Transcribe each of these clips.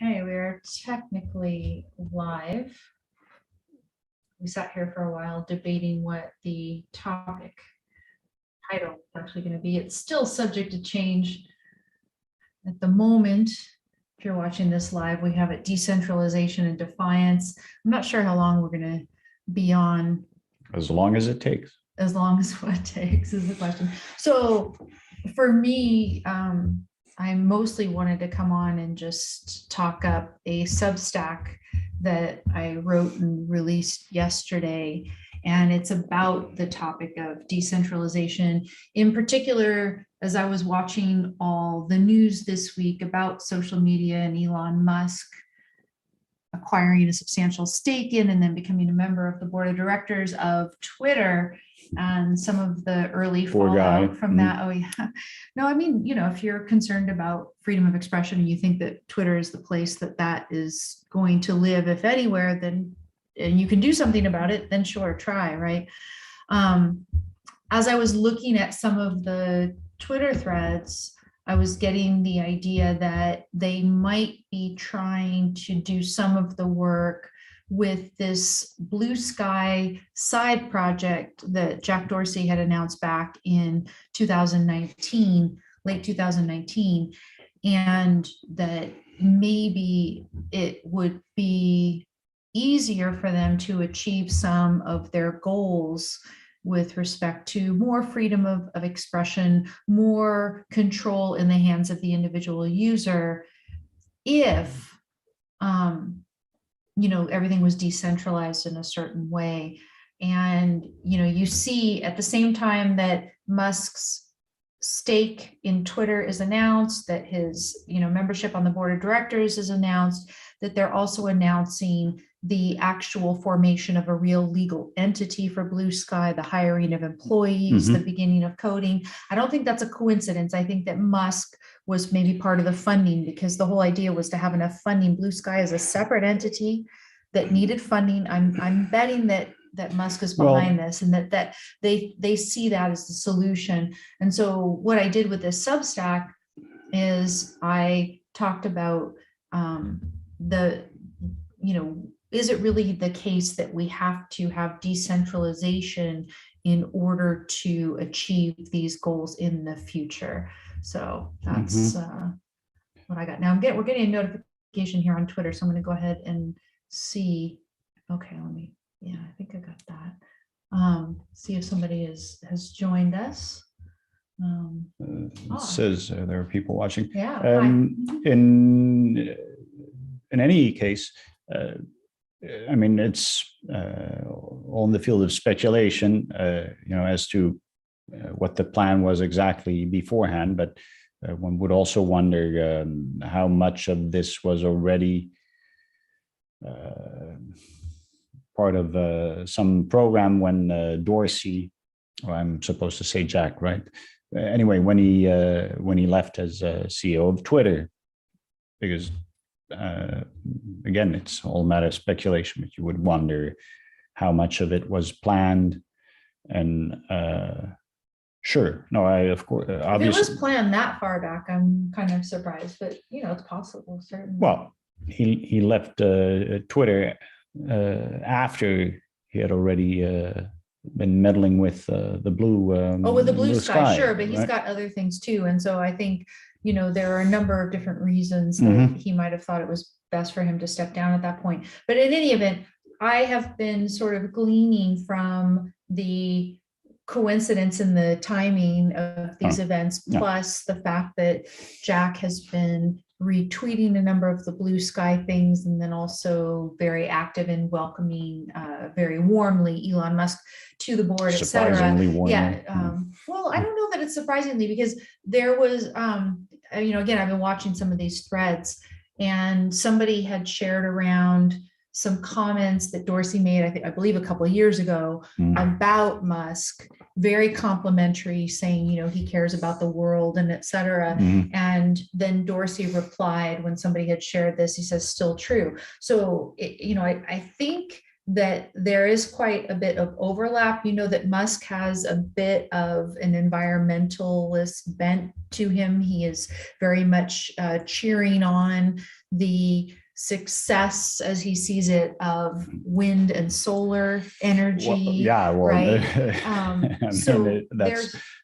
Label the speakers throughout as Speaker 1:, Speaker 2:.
Speaker 1: Okay, we are technically live. We sat here for a while debating what the topic title is actually going to be. It's still subject to change. At the moment, if you're watching this live, we have it decentralization and defiance. I'm not sure how long we're going to be on.
Speaker 2: As long as it takes.
Speaker 1: As long as what it takes is the question. So for me, I mostly wanted to come on and just talk up a Substack that I wrote and released yesterday. And it's about the topic of decentralization. In particular, as I was watching all the news this week about social media and Elon Musk acquiring a substantial stake in and then becoming a member of the board of directors of Twitter, and some of the early fallout from that. Oh yeah. No, I mean, if you're concerned about freedom of expression and you think that Twitter is the place that is going to live, if anywhere, then, and you can do something about it, then sure, try, right? As I was looking at some of the Twitter threads, I was getting the idea that they might be trying to do some of the work with this blue sky side project that Jack Dorsey had announced back in 2019, late 2019, and that maybe it would be easier for them to achieve some of their goals with respect to more freedom of expression, more control in the hands of the individual user, if everything was decentralized in a certain way. And you see at the same time that Musk's stake in Twitter is announced, that his membership on the board of directors is announced, that they're also announcing the actual formation of a real legal entity for Blue Sky, the hiring of employees, the beginning of coding. I don't think that's a coincidence. I think that Musk was maybe part of the funding, because the whole idea was to have enough funding. Blue Sky is a separate entity that needed funding. I'm betting that Musk is behind this, and that they see that as the solution. And so what I did with this Substack is I talked about is it really the case that we have to have decentralization in order to achieve these goals in the future? So that's what I got. Now we're getting a notification here on Twitter, so I'm going to go ahead and see. Okay, I think I got that. See if somebody has joined us.
Speaker 2: It says there are people watching.
Speaker 1: Yeah.
Speaker 2: In any case, I mean, it's all in the field of speculation, as to what the plan was exactly beforehand. But one would also wonder how much of this was already part of some program when Dorsey, or I'm supposed to say Jack, right? Anyway, when he left as CEO of Twitter, because again, it's all a matter of speculation, but you would wonder how much of it was planned. And sure, no, of course, obviously,
Speaker 1: if it was planned that far back, I'm kind of surprised, but it's possible, certainly.
Speaker 2: Well, he left Twitter after he had already been meddling with the blue.
Speaker 1: With the blue sky, sure, but he's got other things too, and so I think there are a number of different reasons that he might have thought it was best for him to step down at that point. But in any event, I have been sort of gleaning from the coincidence in the timing of these events, plus the fact that Jack has been retweeting a number of the blue sky things, and then also very active in welcoming very warmly Elon Musk to the board, etc. Yeah. Well, I don't know that it's surprisingly, because there was, again, I've been watching some of these threads, and somebody had shared around some comments that Dorsey made, I believe a couple of years ago, about Musk, very complimentary, saying, he cares about the world and et cetera. And then Dorsey replied when somebody had shared this, he says, still true. So, I think that there is quite a bit of overlap. You know that Musk has a bit of an environmentalist bent to him. He is very much cheering on the success, as he sees it, of wind and solar energy.
Speaker 2: Well, yeah, well,
Speaker 1: right.
Speaker 2: So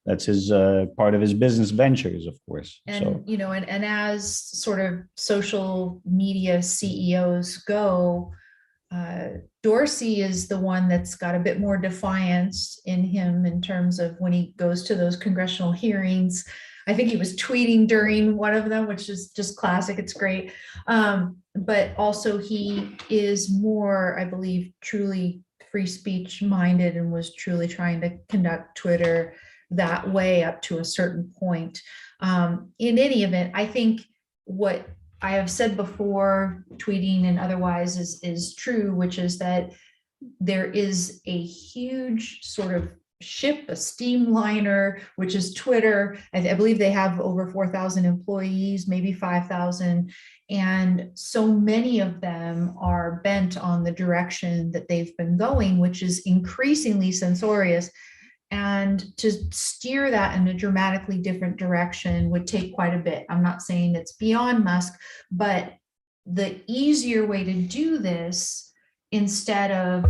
Speaker 2: that's his part of his business ventures, of course.
Speaker 1: And
Speaker 2: so
Speaker 1: and as sort of social media CEOs go, Dorsey is the one that's got a bit more defiance in him in terms of when he goes to those congressional hearings. I think he was tweeting during one of them, which is just classic. It's great. But also he is more, I believe, truly free speech minded and was truly trying to conduct Twitter that way up to a certain point. In any event, I think what I have said before, tweeting and otherwise, is true, which is that there is a huge sort of ship, a steamliner, which is Twitter. I believe they have over 4,000 employees, maybe 5,000. And so many of them are bent on the direction that they've been going, which is increasingly censorious. And to steer that in a dramatically different direction would take quite a bit. I'm not saying it's beyond Musk, but the easier way to do this, instead of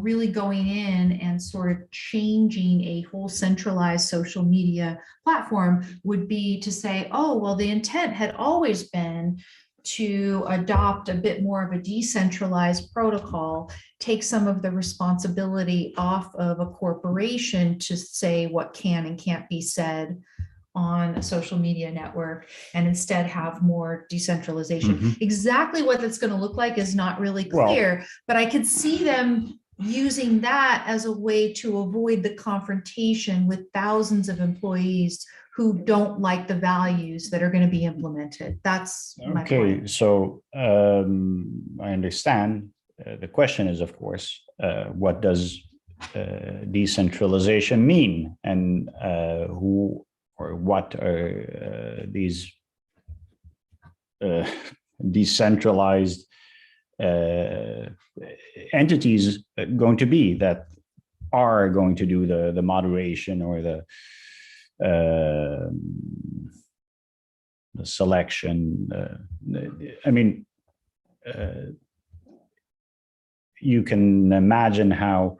Speaker 1: really going in and sort of changing a whole centralized social media platform, would be to say, oh, well, the intent had always been to adopt a bit more of a decentralized protocol, take some of the responsibility off of a corporation to say what can and can't be said on a social media network, and instead have more decentralization.
Speaker 2: Mhm.
Speaker 1: Exactly what that's going to look like is not really clear, but I could see them using that as a way to avoid the confrontation with thousands of employees who don't like the values that are going to be implemented. That's my point.
Speaker 2: So I understand. The question is, of course, what does decentralization mean, and who or what are these decentralized entities going to be that are going to do the moderation or the selection. I mean, you can imagine how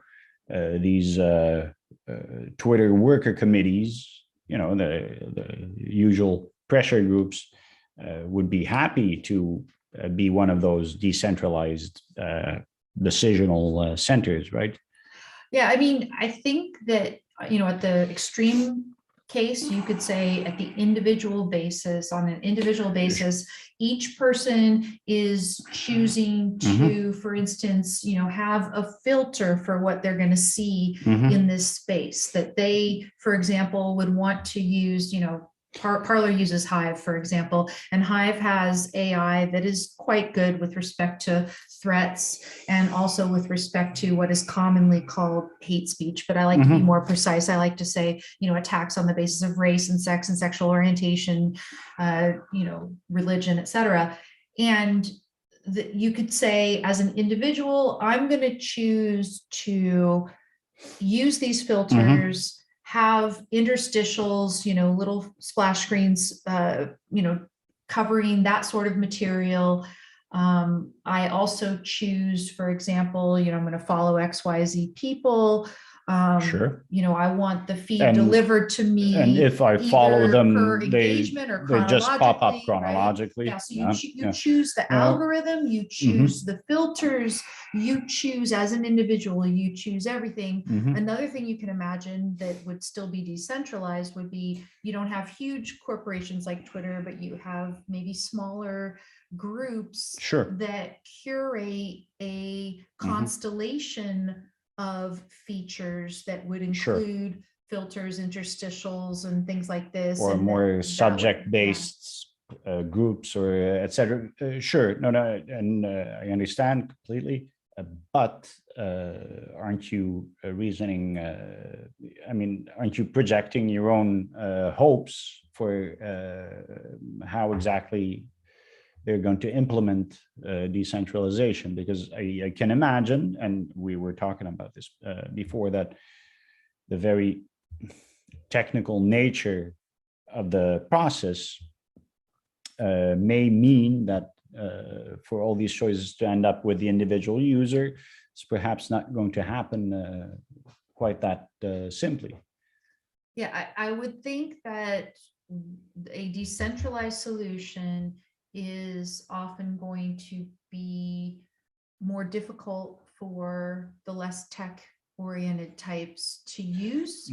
Speaker 2: these Twitter worker committees, the usual pressure groups, would be happy to be one of those decentralized decisional centers, right?
Speaker 1: Yeah, I mean, I think that, at the extreme case, you could say at the individual basis, on an individual basis, each person is choosing to, for instance, have a filter for what they're going to see in this space, that they, for example, would want to use, Parler uses Hive, for example, and Hive has AI that is quite good with respect to threats and also with respect to what is commonly called hate speech. But I like to be more precise. I like to say, attacks on the basis of race and sex and sexual orientation, religion, etc. And you could say, as an individual, I'm going to choose to use these filters, have interstitials, little splash screens, covering that sort of material. I also choose, for example, I'm going to follow XYZ people.
Speaker 2: Sure.
Speaker 1: I want the feed delivered to me.
Speaker 2: And if I follow them,
Speaker 1: they
Speaker 2: just pop up chronologically.
Speaker 1: Right? Yeah. So you choose the algorithm, you choose the filters, you choose as an individual, you choose everything. Another thing you can imagine that would still be decentralized would be, you don't have huge corporations like Twitter, but you have maybe smaller groups that curate a constellation of feeters that would include filters, interstitials, and things like this,
Speaker 2: or more subject-based groups, or etc. Sure, no, and I understand completely. But aren't you reasoning? Aren't you projecting your own hopes for how exactly they're going to implement decentralization, because I can imagine, and we were talking about this before, that the very technical nature of the process may mean that for all these choices to end up with the individual user, it's perhaps not going to happen quite that simply.
Speaker 1: Yeah, I would think that a decentralized solution is often going to be more difficult for the less tech-oriented types to use.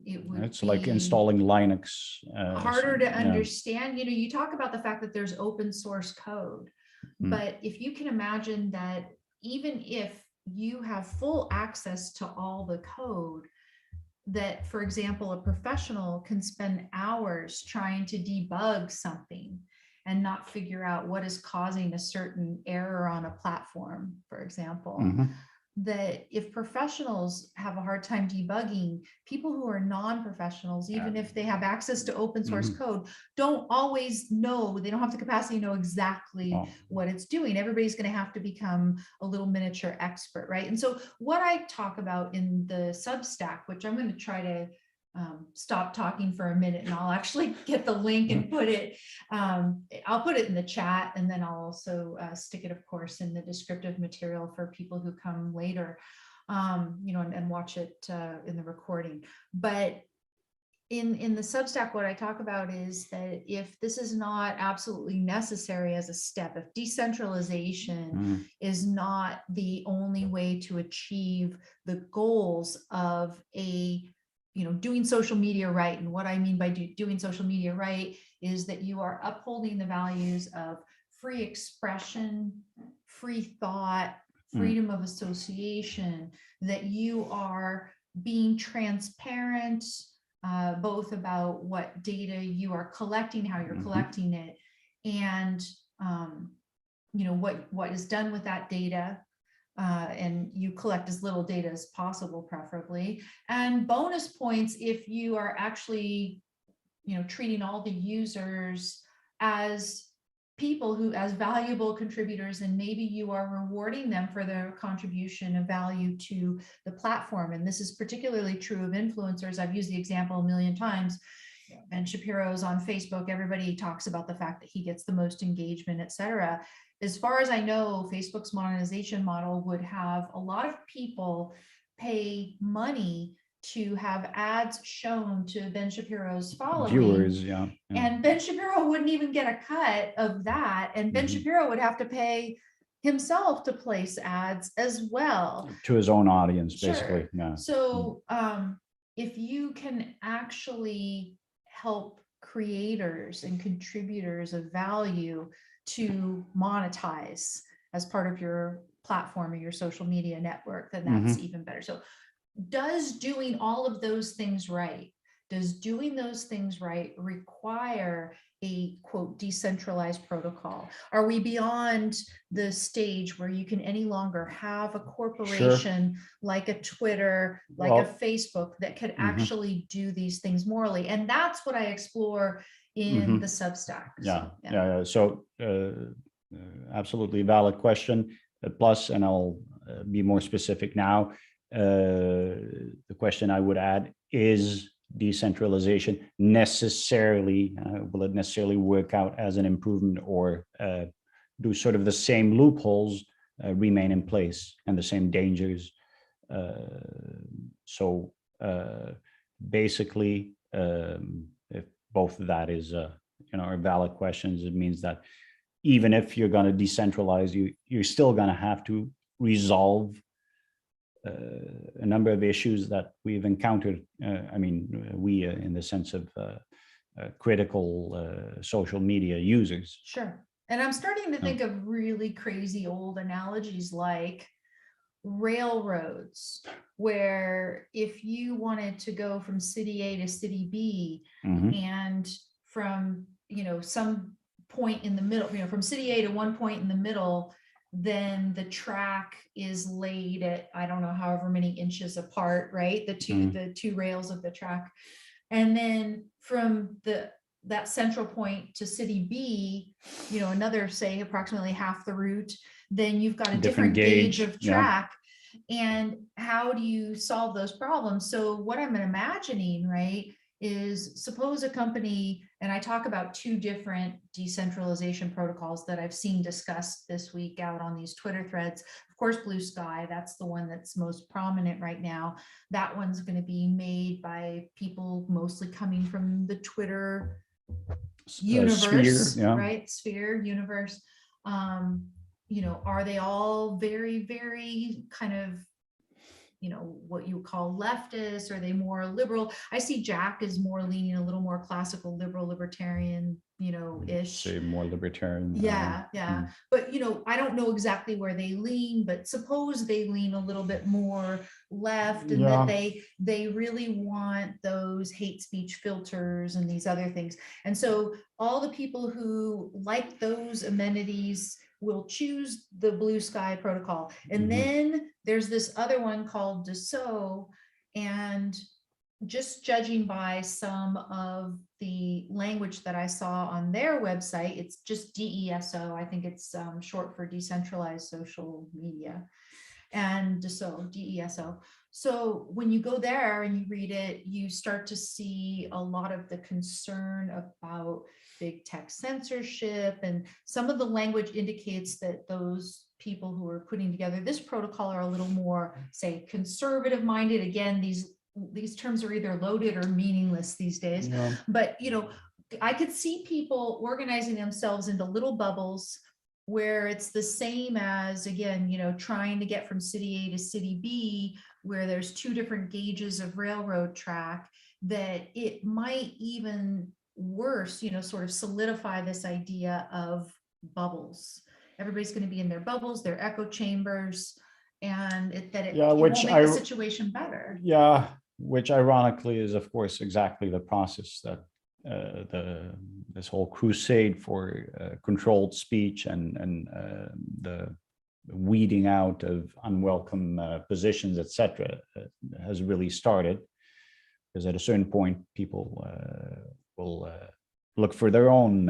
Speaker 1: It would
Speaker 2: It's
Speaker 1: be
Speaker 2: like installing Linux.
Speaker 1: harder to
Speaker 2: yeah.
Speaker 1: understand. You know, you talk about the fact that there's open source code, but if you can imagine that even if you have full access to all the code, that, for example, a professional can spend hours trying to debug something and not figure out what is causing a certain error on a platform, for example. That if professionals have a hard time debugging, people who are non-professionals, even if they have access to open source code, don't always know, they don't have the capacity to know exactly what it's doing. Everybody's going to have to become a little miniature expert, right? And so what I talk about in the Substack, which I'm going to try to stop talking for a minute and I'll actually get the link and put it, I'll put it in the chat, and then I'll also stick it, of course, in the descriptive material for people who come later, you know, and watch it in the recording. But in the Substack, what I talk about is that if this is not absolutely necessary as a step, if decentralization is not the only way to achieve the goals of a, you know, doing social media right. And what I mean by doing social media right is that you are upholding the values of free expression, free thought, freedom of association, that you are being transparent, both about what data you are collecting, how you're collecting it, and you know, what is done with that data. And you collect as little data as possible, preferably, and bonus points if you are actually, you know, treating all the users as people who, as valuable contributors, and maybe you are rewarding them for their contribution of value to the platform. And this is particularly true of influencers. I've used the example a million times. Ben Shapiro's on Facebook. Everybody talks about the fact that he gets the most engagement, etc. As far as I know, Facebook's monetization model would have a lot of people pay money to have ads shown to Ben Shapiro's following.
Speaker 2: Viewers, yeah.
Speaker 1: And Ben Shapiro wouldn't even get a cut of that. And Ben Shapiro would have to pay himself to place ads as well.
Speaker 2: To his own audience, basically.
Speaker 1: Sure.
Speaker 2: Yeah.
Speaker 1: So if you can actually help creators and contributors of value to monetize as part of your platform or your social media network, then that's even better. So does doing all of those things right, require a, quote, decentralized protocol? Are we beyond the stage where you can any longer have a corporation like a Twitter, like a Facebook, that could actually do these things morally? And that's what I explore in the Substack.
Speaker 2: So absolutely valid question. Plus, and I'll be more specific now, the question I would add is, decentralization necessarily, will it necessarily work out as an improvement, or do sort of the same loopholes remain in place and the same dangers? So basically, if both of that is you know, are valid questions, it means that even if you're going to decentralize, you're still going to have to resolve a number of issues that we've encountered. I mean, we in the sense of critical social media users.
Speaker 1: Sure. And I'm starting to think of really crazy old analogies like railroads, where if you wanted to go from city A to city B, and from, you know, some point in the middle, you know, from city A to one point in the middle, then the track is laid at, I don't know, however many inches apart, right? The two rails of the track. And then from the that central point to city B, another, say, approximately half the route, then you've got a different gauge of track. And how do you solve those problems? So what I'm imagining, right, is suppose a company, and I talk about two different decentralization protocols that I've seen discussed this week out on these Twitter threads. Of course, Blue Sky, that's the one that's most prominent right now. That one's going to be made by people mostly coming from the Twitter universe,
Speaker 2: sphere,
Speaker 1: right? Sphere universe. Are they all very, very kind of, what you call leftist? Are they more liberal? I see Jack is more leaning a little more classical liberal libertarian, ish.
Speaker 2: Say more libertarian.
Speaker 1: Yeah. But I don't know exactly where they lean, but suppose they lean a little bit more left, and that they really want those hate speech filters and these other things. And so all the people who like those amenities will choose the Blue Sky protocol. And then there's this other one called Dassault, and just judging by some of the language that I saw on their website, it's just DESO. I think it's short for decentralized social media, and Dassault, DESO. So when you go there and you read it, you start to see a lot of the concern about big tech censorship, and some of the language indicates that those people who are putting together this protocol are a little more, say, conservative minded. Again, these terms are either loaded or meaningless these days. But I could see people organizing themselves into little bubbles where it's the same as, again, trying to get from city A to city B, where there's two different gauges of railroad track, that it might even worse, sort of solidify this idea of bubbles. Everybody's going to be in their bubbles, their echo chambers, and it won't make the situation better.
Speaker 2: Yeah, which ironically is, of course, exactly the process that this whole crusade for controlled speech and the weeding out of unwelcome positions, etc., has really started. Because at a certain point, people will look for their own,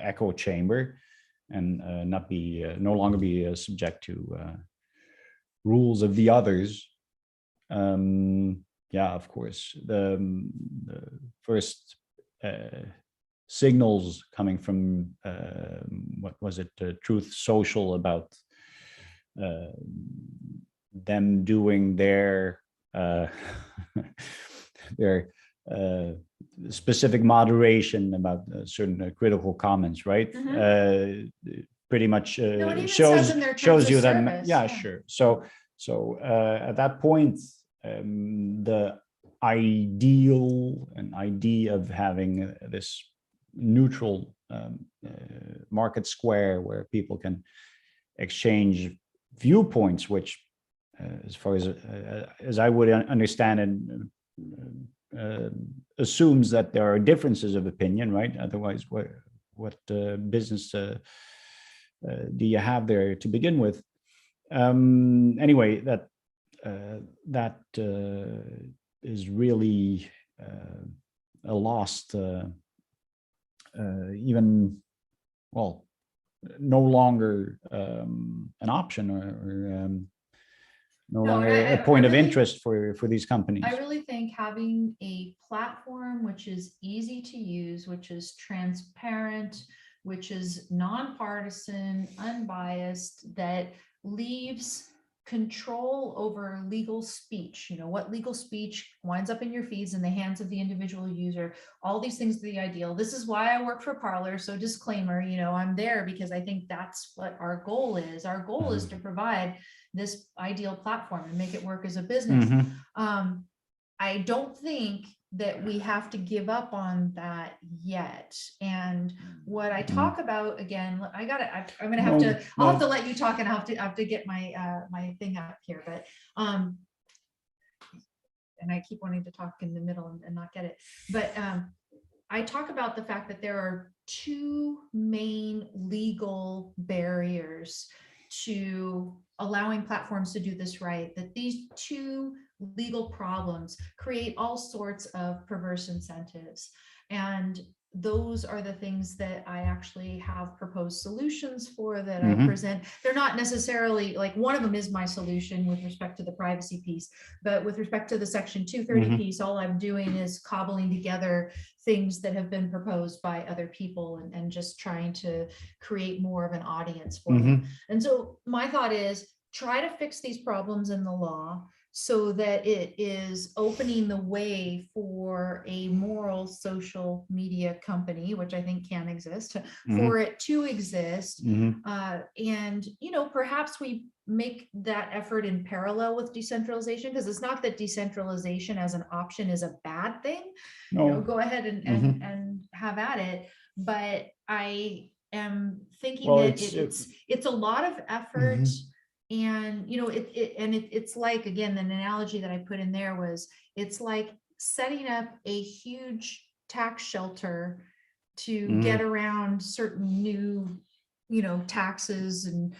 Speaker 2: echo chamber, and no longer be subject to rules of the others. Of course, the first signals coming from what was it, Truth Social, about them doing their their specific moderation about certain critical comments, right? Pretty much shows you that. Yeah, sure. So at that point, the idea of having this neutral market square where people can exchange viewpoints, which, as far as I would understand it, assumes that there are differences of opinion, right? Otherwise, what business do you have there to begin with? Anyway, that is really a lost, no longer an option, or no longer a point of interest for these companies.
Speaker 1: I really think having a platform which is easy to use, which is transparent, which is nonpartisan, unbiased, that leaves control over legal speech, what legal speech winds up in your feeds in the hands of the individual user, all these things are the ideal. This is why I work for Parler. So disclaimer, I'm there because I think that's what our goal is. Our goal is to provide this ideal platform and make it work as a business. I don't think that we have to give up on that yet. And what I talk about, again, I'll have to let you talk, and I'll have to get my my thing up here, but and I keep wanting to talk in the middle and not get it. But I talk about the fact that there are two main legal barriers to allowing platforms to do this right, that these two legal problems, create all sorts of perverse incentives. And those are the things that I actually have proposed solutions for, that I present. They're not necessarily like, one of them is my solution with respect to the privacy piece, but with respect to the Section 230 piece, all I'm doing is cobbling together things that have been proposed by other people, and just trying to create more of an audience for them. And so my thought is, try to fix these problems in the law so that it is opening the way for a moral social media company, which I think can exist, for it to exist. And, you know, perhaps we make that effort in parallel with decentralization, because it's not that decentralization as an option is a bad thing.
Speaker 2: No.
Speaker 1: You know, go ahead and have at it. But I am thinking that it's a lot of effort. And, you know, it's like, again, an analogy that I put in there was, it's like setting up a huge tax shelter to get around certain new, you know, taxes and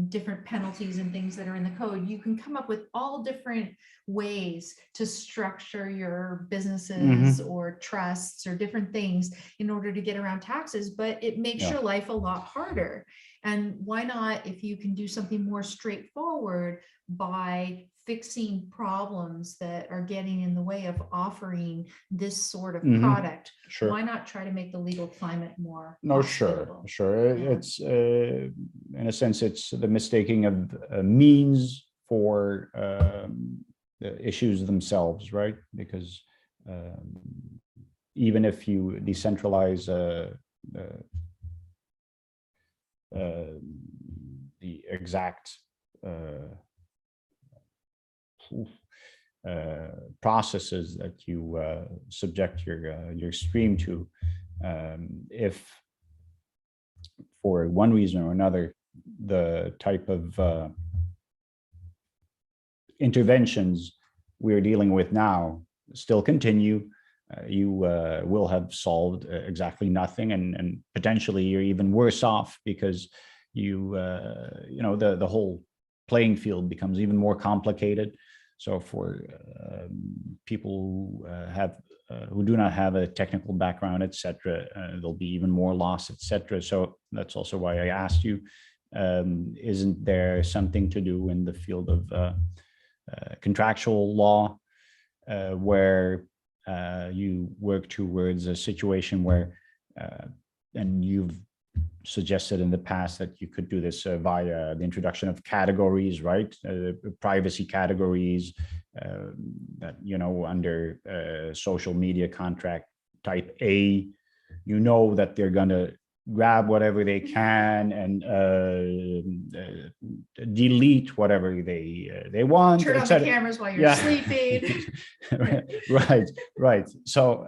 Speaker 1: different penalties and things that are in the code. You can come up with all different ways to structure your businesses or trusts or different things in order to get around taxes, but it makes your life a lot harder. And why not, if you can do something more straightforward by fixing problems that are getting in the way of offering this sort of product, why not try to make the legal climate more hospitable?
Speaker 2: Sure. It's in a sense, it's the mistaking of means for the issues themselves, right? Because even if you decentralize the exact processes that you subject your stream to, if for one reason or another the type of interventions we're dealing with now still continue, you will have solved exactly nothing, and potentially you're even worse off, because you know, the whole playing field becomes even more complicated. So for people who do not have a technical background, etc., there'll be even more loss, etc. So that's also why I asked you, isn't there something to do in the field of contractual law, where you work towards a situation where, and you've suggested in the past that you could do this via the introduction of categories, right? Privacy categories that, you know, under social media contract type A, you know that they're going to grab whatever they can and delete whatever they want.
Speaker 1: Turn on the cameras while you're sleeping.
Speaker 2: Right. So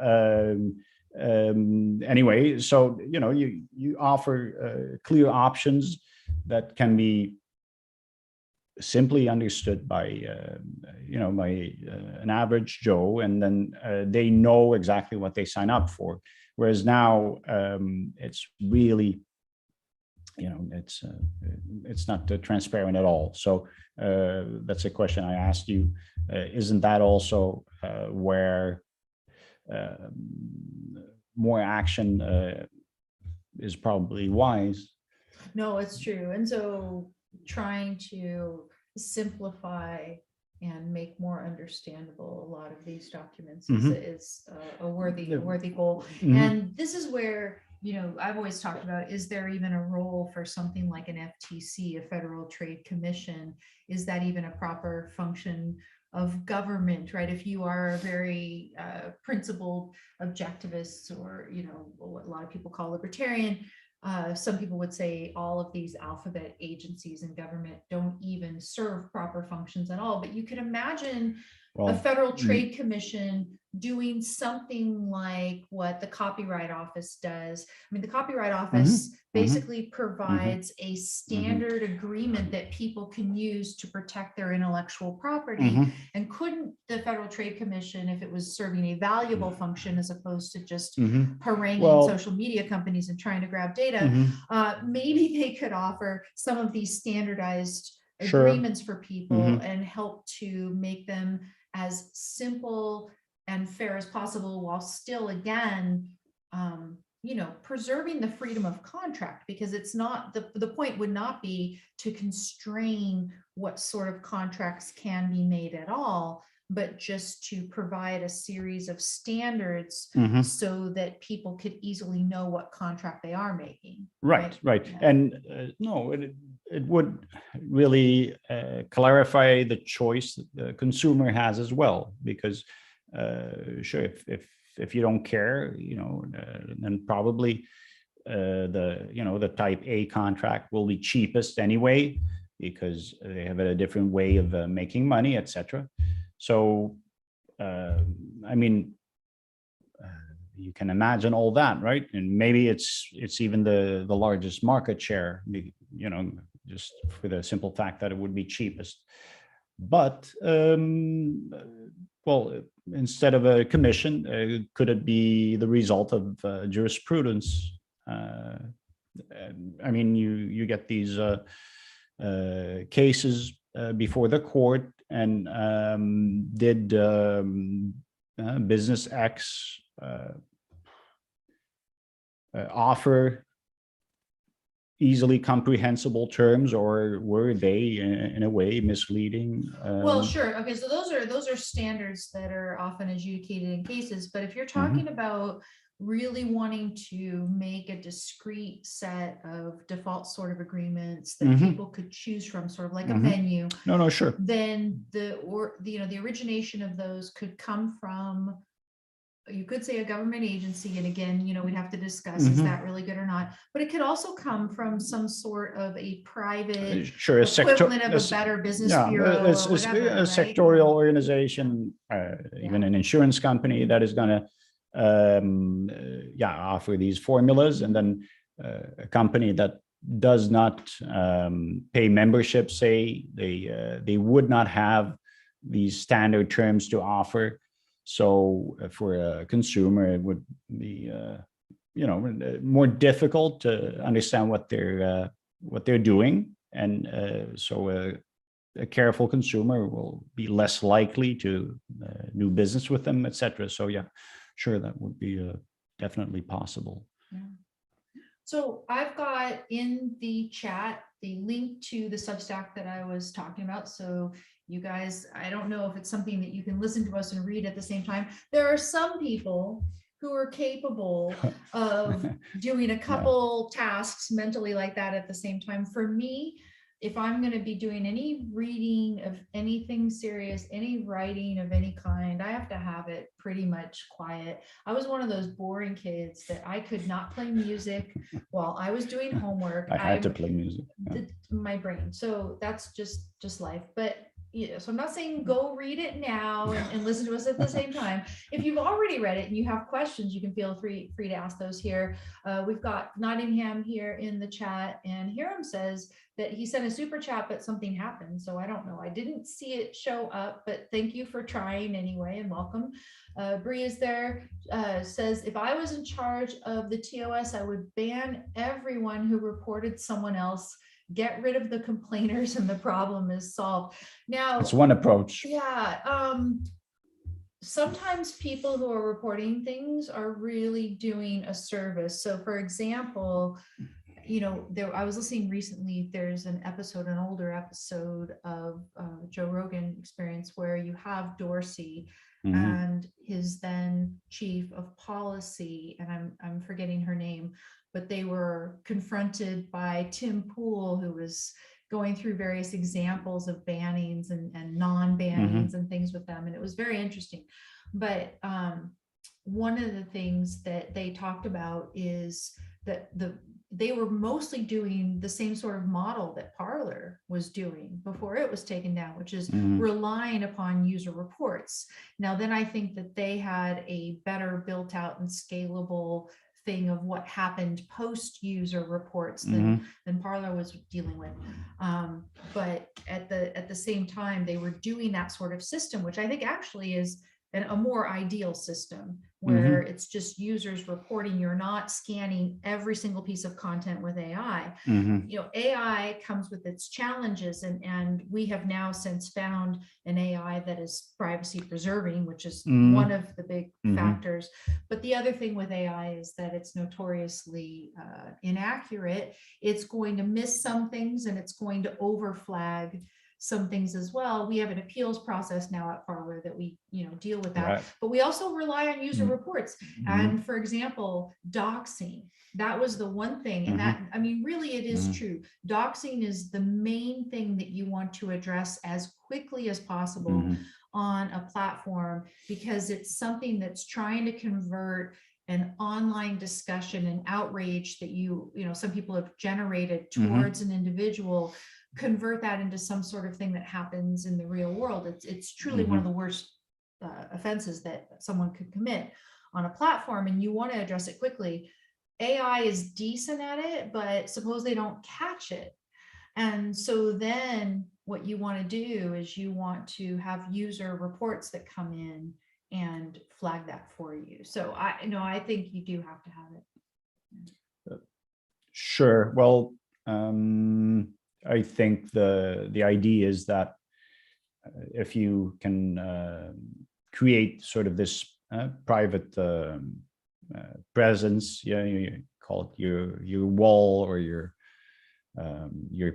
Speaker 2: anyway, so, you know, you offer clear options that can be simply understood by you know, by an average Joe, and then they know exactly what they sign up for. Whereas now it's really, you know, it's not transparent at all. So that's a question I asked you. Isn't that also where more action is probably wise?
Speaker 1: No, it's true. And so trying to simplify and make more understandable a lot of these documents is a worthy goal. And this is where, you know, I've always talked about, is there even a role for something like an FTC, a Federal Trade Commission? Is that even a proper function of government, right? If you are a very principled objectivist, or, you know, what a lot of people call libertarian, some people would say all of these alphabet agencies in government don't even serve proper functions at all. But you could imagine a Federal Trade Commission doing something like what the Copyright Office does. I mean, the Copyright Office basically provides a standard agreement that people can use to protect their intellectual property. And couldn't the Federal Trade Commission, if it was serving a valuable function as opposed to just haranguing social media companies and trying to grab data, maybe they could offer some of these standardized agreements for people and help to make them as simple and fair as possible, while still, again, preserving the freedom of contract, because it's not, the point would not be to constrain what sort of contracts can be made at all, but just to provide a series of standards
Speaker 2: Mhm.
Speaker 1: so that people could easily know what contract they are making.
Speaker 2: Right.
Speaker 1: Yeah.
Speaker 2: And no, it would really clarify the choice that the consumer has as well, because sure, if you don't care, then probably the type A contract will be cheapest anyway, because they have a different way of making money, etc. So, I mean, you can imagine all that, right? And maybe it's even the largest market share, just for the simple fact that it would be cheapest. But well, instead of a commission, could it be the result of jurisprudence? I mean, you get these cases before the court, and did business X offer easily comprehensible terms, or were they in a way misleading?
Speaker 1: Well, sure. Okay, so those are standards that are often adjudicated in cases, but if you're talking about really wanting to make a discrete set of default sort of agreements that people could choose from, sort of like a menu,
Speaker 2: No, sure.
Speaker 1: then the origination of those could come from, you could say, a government agency, and again, we'd have to discuss, is that really good or not? But it could also come from some sort of a private
Speaker 2: Sure,
Speaker 1: equivalent of a Better Business Bureau or whatever,
Speaker 2: a
Speaker 1: right?
Speaker 2: sectorial organization, even an insurance company that is going to offer these formulas, and then a company that does not pay membership, say they would not have these standard terms to offer. So for a consumer, it would be more difficult to understand what they're doing, and so a careful consumer will be less likely to do business with them, etc. So yeah, sure, that would be definitely possible.
Speaker 1: Yeah. So I've got in the chat the link to the Substack that I was talking about. So you guys, I don't know if it's something that you can listen to us and read at the same time. There are some people who are capable of doing a couple tasks mentally like that at the same time. For me, if I'm going to be doing any reading of anything serious, any writing of any kind, I have to have it pretty much quiet. I was one of those boring kids that I could not play music while I was doing homework.
Speaker 2: I had to play music.
Speaker 1: My brain. So that's just life. But so I'm not saying go read it now and listen to us at the same time. If you've already read it and you have questions, you can feel free to ask those here. We've got Nottingham here in the chat, and Hiram says that he sent a super chat, but something happened. So I don't know. I didn't see it show up, but thank you for trying anyway, and welcome. Bree is there, says, if I was in charge of the TOS, I would ban everyone who reported someone else, get rid of the complainers, and the problem is solved. Now,
Speaker 2: it's one approach.
Speaker 1: Yeah. Sometimes people who are reporting things are really doing a service. So for example, I was listening recently, there's an older episode of Joe Rogan Experience, where you have Dorsey and his then chief of policy, and I'm forgetting her name, but they were confronted by Tim Pool, who was going through various examples of bannings and non-bannings and things with them. And it was very interesting. But one of the things that they talked about is that they were mostly doing the same sort of model that Parler was doing before it was taken down, which is relying upon user reports. Now, then I think that they had a better built out and scalable thing of what happened post user reports than Parler was dealing with. But at the same time, they were doing that sort of system, which I think actually is a more ideal system where it's just users reporting. You're not scanning every single piece of content with AI. AI comes with its challenges, and we have now since found an AI that is privacy preserving, which is one of the big factors. But the other thing with AI is that it's notoriously inaccurate. It's going to miss some things, and it's going to overflag some things as well. We have an appeals process now at Parler that we, deal with that, right. But we also rely on user reports. And for example, doxing, that was the one thing. And that, I mean, really it is true. Doxing is the main thing that you want to address as quickly as possible on a platform, because it's something that's trying to convert an online discussion and outrage that some people have generated towards an individual, convert that into some sort of thing that happens in the real world. It's truly one of the worst offenses that someone could commit on a platform, and you want to address it quickly. AI is decent at it, but suppose they don't catch it. And so then what you want to do is you want to have user reports that come in and flag that for you. So I think you do have to have it.
Speaker 2: Sure. Well, I think the idea is that if you can create sort of this private presence, you call it your wall or your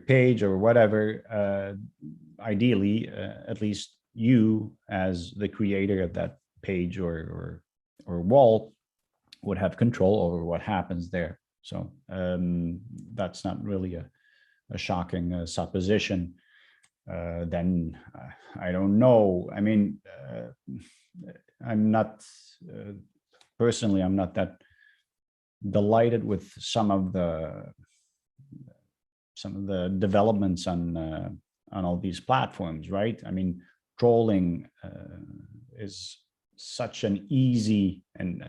Speaker 2: page or whatever, ideally, at least you as the creator of that page or wall would have control over what happens there. So that's not really a shocking supposition. Then I don't know. I mean, I'm not personally, I'm not that delighted with some of the developments on all these platforms, right? I mean, trolling is such an easy and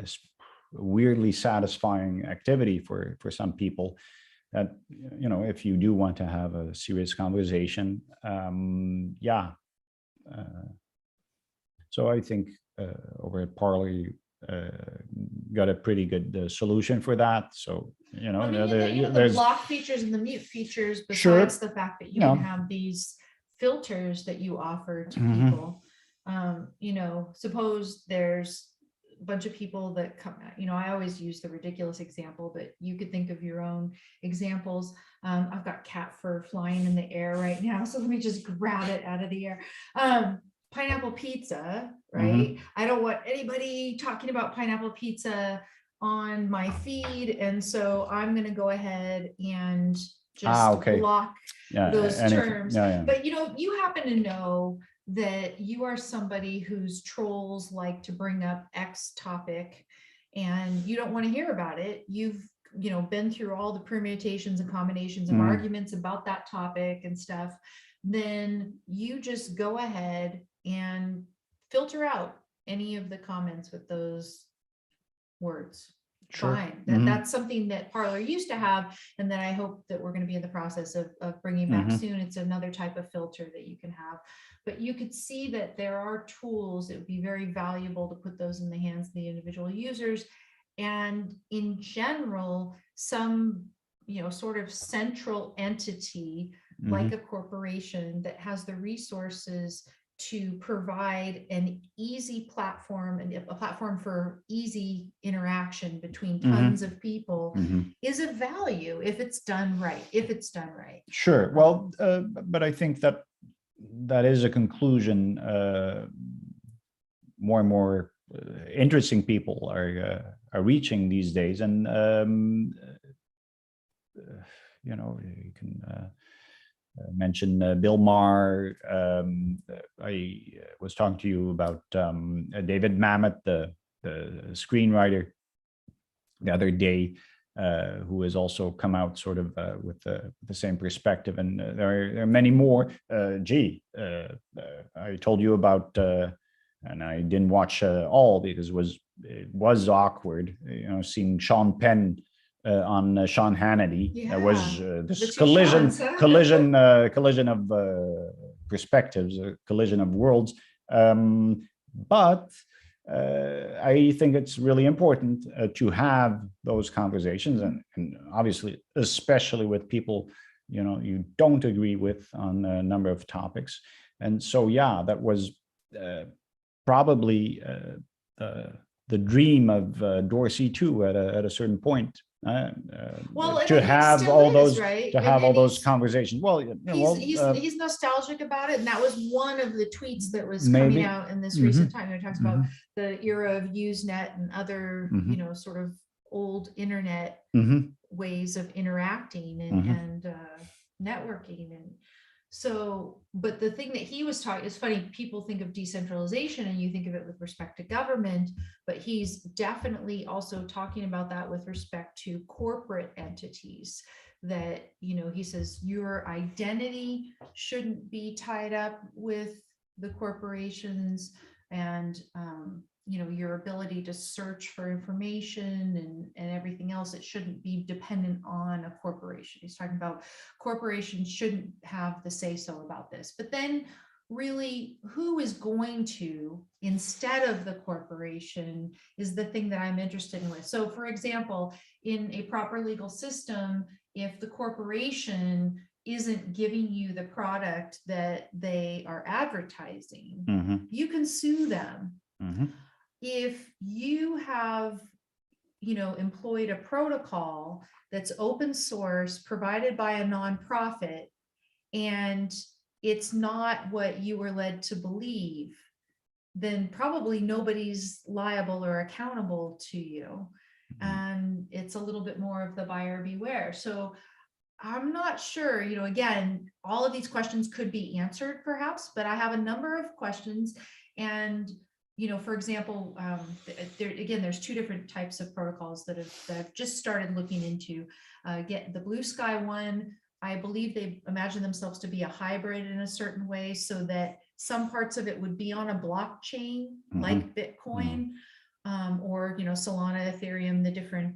Speaker 2: weirdly satisfying activity for some people that, if you do want to have a serious conversation, so I think over at Parler, you got a pretty good solution for that. So,
Speaker 1: the block features and the mute features, besides the fact that you can have these filters that you offer to people. Suppose there's a bunch of people that come, I always use the ridiculous example, but you could think of your own examples. I've got cat fur flying in the air right now, so let me just grab it out of the air. Pineapple pizza, right? I don't want anybody talking about pineapple pizza on my feed, and so I'm going to go ahead and just block those terms. But you happen to know that you are somebody whose trolls like to bring up X topic, and you don't want to hear about it. You've been through all the permutations and combinations of arguments about that topic and stuff. Then you just go ahead and filter out any of the comments with those words. Sure. Fine. That's something that Parler used to have, and that I hope that we're going to be in the process of bringing back soon. It's another type of filter that you can have. But you could see that there are tools that would be very valuable to put those in the hands of the individual users. And in general, some sort of central entity like a corporation that has the resources to provide an easy platform, and a platform for easy interaction between tons of people is of value if it's done right. Sure.
Speaker 2: Well, but I think that is a conclusion. More and more interesting people are reaching these days, and you can mention Bill Maher. I was talking to you about David Mamet, the screenwriter, the other day, who has also come out sort of with the same perspective. And there are many more. I told you about, and I didn't watch all because it was awkward, seeing Sean Penn on Sean Hannity. There was this collision of perspectives, a collision of worlds. But I think it's really important to have those conversations, and obviously, especially with people, you don't agree with on a number of topics. And so, yeah, that was probably the dream of Dorsey too at a certain point.
Speaker 1: Well, and I
Speaker 2: To
Speaker 1: think
Speaker 2: have
Speaker 1: still
Speaker 2: all
Speaker 1: is,
Speaker 2: those
Speaker 1: right?
Speaker 2: to have all
Speaker 1: And
Speaker 2: those conversations. Well,
Speaker 1: he's nostalgic about it, and that was one of the tweets that was coming
Speaker 2: maybe.
Speaker 1: out in this
Speaker 2: Mhm,
Speaker 1: recent time. It talks about
Speaker 2: mhm,
Speaker 1: the era of Usenet and other,
Speaker 2: mhm,
Speaker 1: sort of old internet
Speaker 2: mhm,
Speaker 1: ways of interacting
Speaker 2: mhm,
Speaker 1: and networking. And so, but the thing that he was talking, it's funny, people think of decentralization and you think of it with respect to government, but he's definitely also talking about that with respect to corporate entities. That, he says your identity shouldn't be tied up with the corporations, and your ability to search for information and everything else, it shouldn't be dependent on a corporation. He's talking about corporations shouldn't have the say so about this. But then really, who is going to, instead of the corporation, is the thing that I'm interested in with. So for example, in a proper legal system, if the corporation isn't giving you the product that they are advertising,
Speaker 2: mhm,
Speaker 1: you can sue them.
Speaker 2: mhm,
Speaker 1: If you have, employed a protocol that's open source, provided by a nonprofit, and it's not what you were led to believe, then probably nobody's liable or accountable to you. And it's a little bit more of the buyer beware. So I'm not sure, again, all of these questions could be answered perhaps, but I have a number of questions. And, for example, there's two different types of protocols that I've just started looking into. Get the Blue Sky one. I believe they imagine themselves to be a hybrid in a certain way, so that some parts of it would be on a blockchain like Bitcoin, or Solana, Ethereum, the different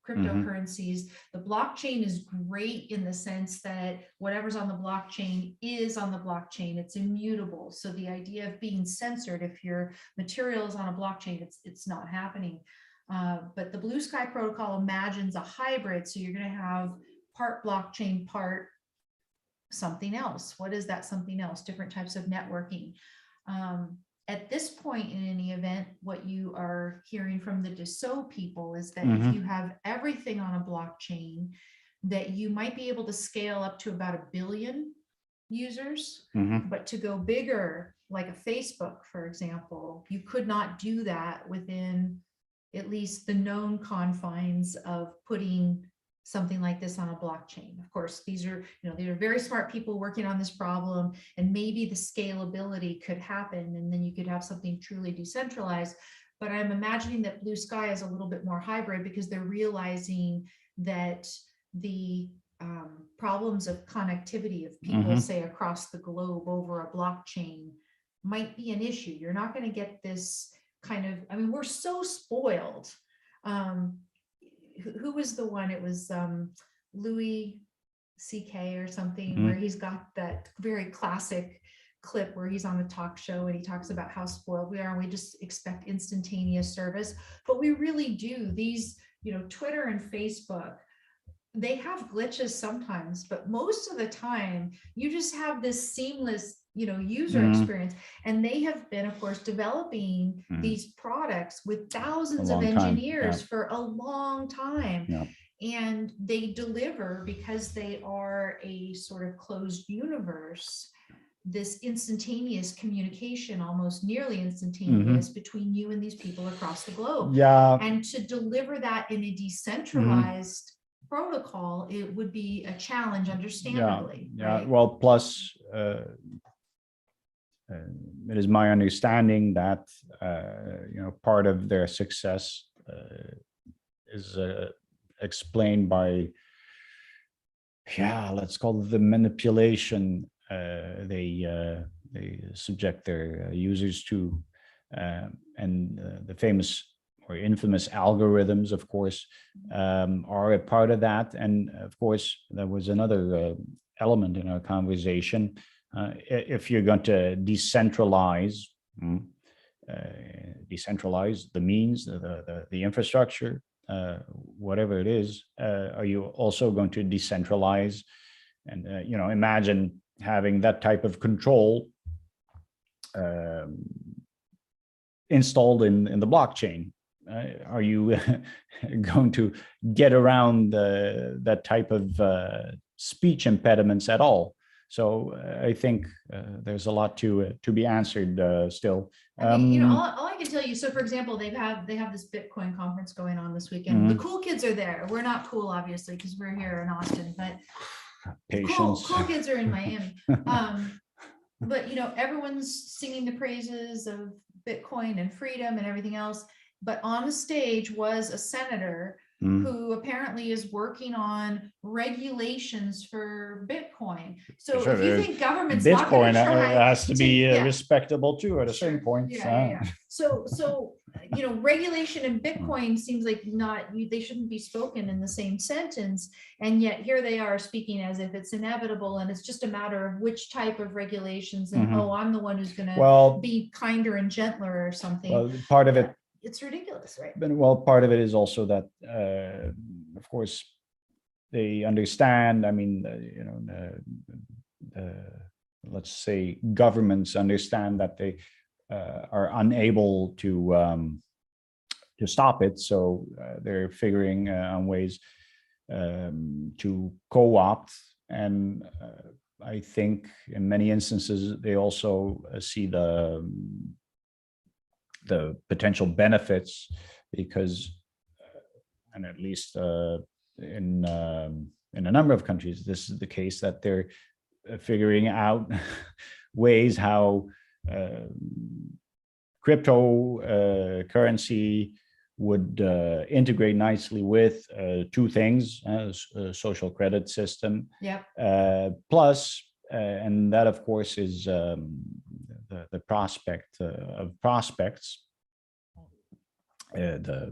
Speaker 1: cryptocurrencies. The blockchain is great in the sense that whatever's on the blockchain is on the blockchain. It's immutable. So the idea of being censored, if your material is on a blockchain, it's not happening. But the Blue Sky protocol imagines a hybrid. So you're going to have part blockchain, part something else. What is that something else? Different types of networking. At this point, in any event, what you are hearing from the Dassault people is that if you have everything on a blockchain, that you might be able to scale up to about 1 billion users, but to go bigger, like a Facebook, for example, you could not do that within at least the known confines of putting something like this on a blockchain. Of course, these are very smart people working on this problem, and maybe the scalability could happen, and then you could have something truly decentralized. But I'm imagining that Blue Sky is a little bit more hybrid, because they're realizing that the problems of connectivity of people, say across the globe over a blockchain, might be an issue. You're not going to get this kind of, we're so spoiled. Who was the one? It was Louis CK or something, where he's got that very classic clip where he's on a talk show and he talks about how spoiled we are and we just expect instantaneous service. But we really do. These, Twitter and Facebook, they have glitches sometimes, but most of the time you just have this seamless, user experience. And they have been, of course, developing these products with thousands of engineers for a long time. And they deliver, because they are a sort of closed universe, this instantaneous communication, almost nearly instantaneous, between you and these people across the globe. And to deliver that in a decentralized protocol, it would be a challenge, understandably. Right?
Speaker 2: Well, plus it is my understanding that part of their success is explained by, let's call it the manipulation they subject their users to, and the famous or infamous algorithms, of course, are a part of that. And of course, there was another element in our conversation. If you're going to decentralize, decentralize the means, the infrastructure, whatever it is? Are you also going to decentralize and imagine having that type of control installed in the blockchain? Are you going to get around that type of speech impediments at all? So I think there's a lot to be answered still.
Speaker 1: I mean, all I can tell you. So, for example, they have this Bitcoin conference going on this weekend. The cool kids are there. We're not cool, obviously, because we're here in Austin. But
Speaker 2: patience.
Speaker 1: Cool kids are in Miami. But everyone's singing the praises of Bitcoin and freedom and everything else. But on the stage was a senator who apparently is working on regulations for Bitcoin. So if you think government's not going to try,
Speaker 2: has to be respectable too at a certain point.
Speaker 1: So regulation and Bitcoin seems like they shouldn't be spoken in the same sentence, and yet here they are speaking as if it's inevitable, and it's just a matter of which type of regulations. And I'm the one who's going to be kinder and gentler or something.
Speaker 2: Well, part of it.
Speaker 1: It's ridiculous, right?
Speaker 2: But part of it is also that, of course, they understand. I mean, let's say governments understand that they are unable to stop it, so they're figuring on ways to co-opt. And I think in many instances they also see the potential benefits, because, and at least in a number of countries, this is the case, that they're figuring out ways how cryptocurrency would integrate nicely with two things: a social credit system, plus, and that of course is the prospect of prospects, the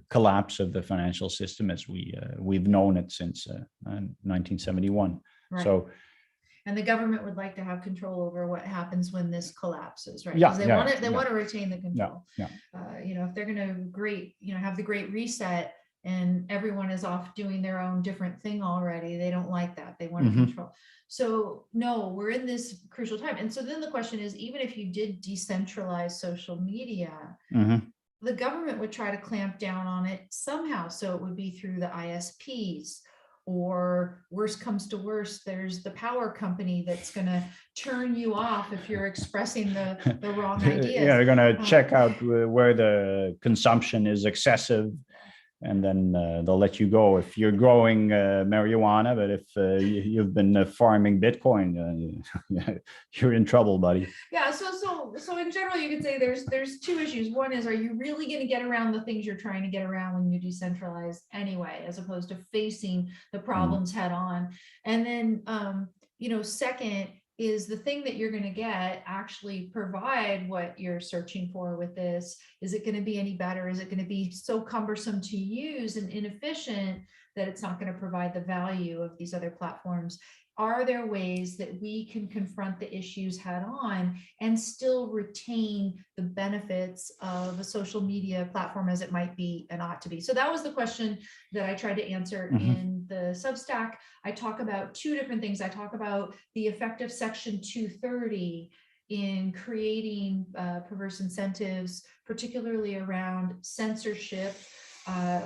Speaker 2: collapse of the financial system as we've known it since 1971.
Speaker 1: Right.
Speaker 2: So,
Speaker 1: and the government would like to have control over what happens when this collapses, right? Because they want to retain the control. If they're going to have the Great Reset and everyone is off doing their own different thing already, they don't like that. They want to control. So no, we're in this crucial time. And so then the question is, even if you did decentralize social media, the government would try to clamp down on it somehow. So it would be through the ISPs, or worst comes to worst, there's the power company that's going to turn you off if you're expressing the wrong ideas.
Speaker 2: They're going to check out where the consumption is excessive, and then they'll let you go if you're growing marijuana. But if you've been farming Bitcoin, you're in trouble, buddy.
Speaker 1: Yeah. So in general, you could say there's two issues. One is, are you really going to get around the things you're trying to get around when you decentralize anyway, as opposed to facing the problems head on? And then, second, is the thing that you're going to get actually provide what you're searching for with this? Is it going to be any better? Is it going to be so cumbersome to use and inefficient that it's not going to provide the value of these other platforms? Are there ways that we can confront the issues head on and still retain the benefits of a social media platform as it might be and ought to be? So that was the question that I tried to answer in the Substack. I talk about two different things. I talk about the effect of Section 230 in creating perverse incentives, particularly around censorship,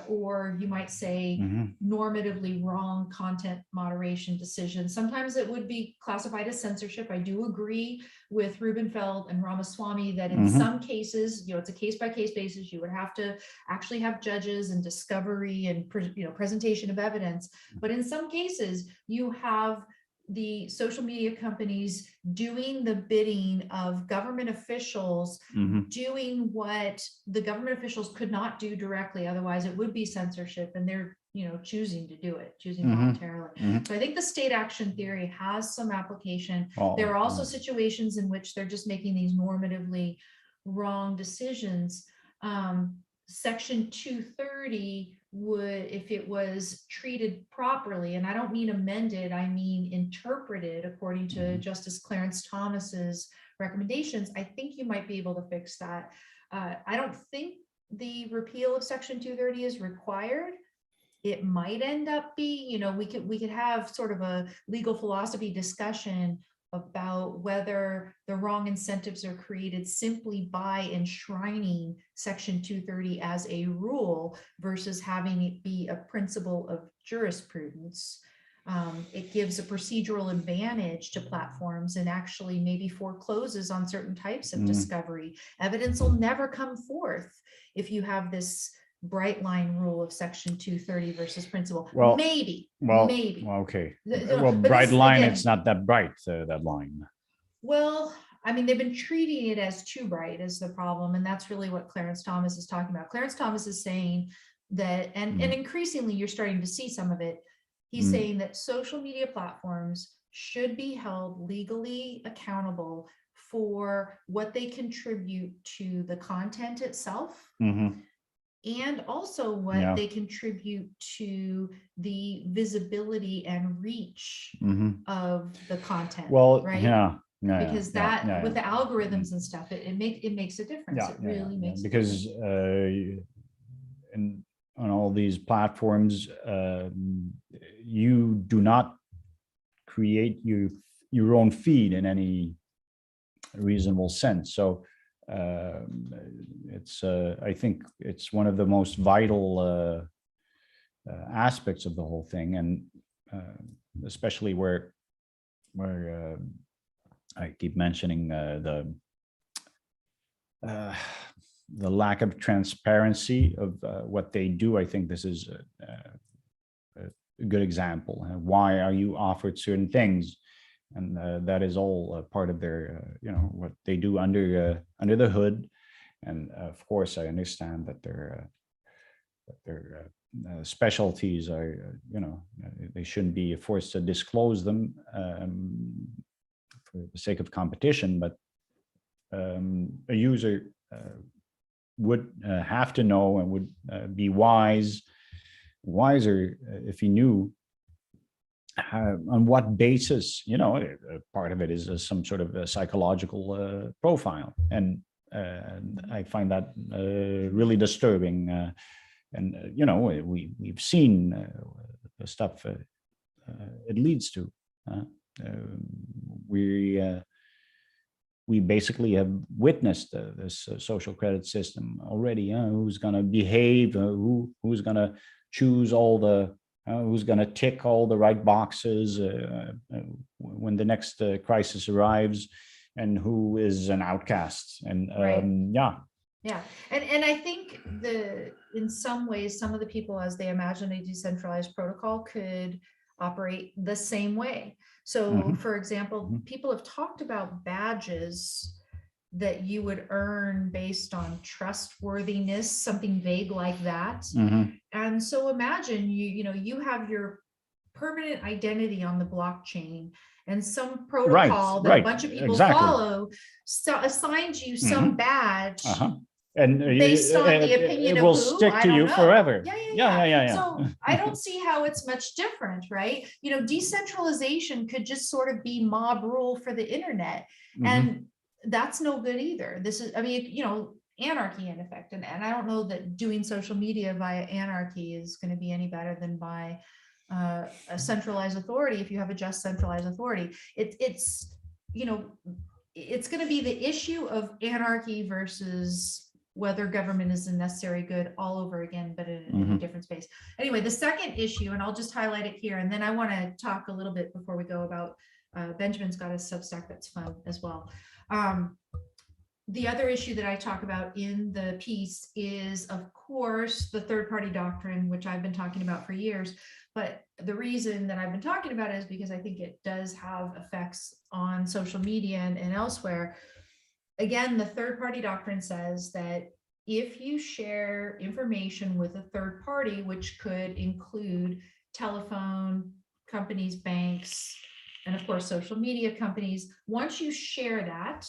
Speaker 1: or you might say normatively wrong content moderation decisions. Sometimes it would be classified as censorship. I do agree with Rubenfeld and Ramaswamy that in some cases, it's a case-by-case basis. You would have to actually have judges and discovery and presentation of evidence. But in some cases, you have the social media companies doing the bidding of government officials, doing what the government officials could not do directly. Otherwise, it would be censorship, and they're choosing to do it, choosing voluntarily. So I think the state action theory has some application. There are also situations in which they're just making these normatively wrong decisions. Section 230 would, if it was treated properly, and I don't mean amended, I mean interpreted according to Justice Clarence Thomas's recommendations, I think you might be able to fix that. I don't think the repeal of Section 230 is required. It might end up being, we could have sort of a legal philosophy discussion about whether the wrong incentives are created simply by enshrining Section 230 as a rule versus having it be a principle of jurisprudence. It gives a procedural advantage to platforms and actually maybe forecloses on certain types of discovery. Evidence will never come forth if you have this bright line rule of Section 230 versus principle.
Speaker 2: Well,
Speaker 1: maybe.
Speaker 2: Okay. Well,
Speaker 1: But
Speaker 2: bright
Speaker 1: this,
Speaker 2: line,
Speaker 1: again,
Speaker 2: it's not that bright, that line.
Speaker 1: well, I mean, they've been treating it as too bright is the problem. And that's really what Clarence Thomas is talking about. Clarence Thomas is saying that, and increasingly you're starting to see some of it. He's saying that social media platforms should be held legally accountable for what they contribute to the content itself. And also what they contribute to the visibility and reach of the content.
Speaker 2: Well,
Speaker 1: right? Because with the algorithms and stuff, it makes a difference. It really makes
Speaker 2: because on all these platforms, you do not create your own feed in any reasonable sense. So it's I think it's one of the most vital aspects of the whole thing, and especially where I keep mentioning the lack of transparency of what they do. I think this is a good example. Why are you offered certain things? And that is all part of their, what they do under the hood. And of course, I understand that their specialties are, they shouldn't be forced to disclose them for the sake of competition. But a user would have to know and would be wiser if he knew on what basis, part of it is some sort of a psychological profile. And I find that really disturbing. And, we've seen the stuff it leads to. We basically have witnessed this social credit system already. Who's going to behave? Who's going to choose all the who's going to tick all the right boxes when the next crisis arrives, and who is an outcast. And
Speaker 1: Yeah. And I think in some ways, some of the people, as they imagine a decentralized protocol, could operate the same way. So for example, people have talked about badges that you would earn based on trustworthiness, something vague like that. And so imagine you have your permanent identity on the blockchain, and some protocol that a bunch of people follow assigns you some badge.
Speaker 2: And
Speaker 1: based on the opinion
Speaker 2: it
Speaker 1: of
Speaker 2: will
Speaker 1: who?
Speaker 2: stick
Speaker 1: I
Speaker 2: to
Speaker 1: don't
Speaker 2: you
Speaker 1: know.
Speaker 2: forever.
Speaker 1: Yeah. So I don't see how it's much different, right? Decentralization could just sort of be mob rule for the internet, and that's no good either. This is, anarchy in effect. And I don't know that doing social media via anarchy is going to be any better than by a centralized authority. If you have a just centralized authority, it's going to be the issue of anarchy versus whether government is a necessary good all over again, but in a different space. Anyway, the second issue, and I'll just highlight it here, and then I want to talk a little bit before we go about Benjamin's got a Substack that's fun as well. The other issue that I talk about in the piece is, of course, the third-party doctrine, which I've been talking about for years. But the reason that I've been talking about it is because I think it does have effects on social media and elsewhere. Again, the third-party doctrine says that if you share information with a third party, which could include telephone companies, banks, and of course, social media companies, once you share that,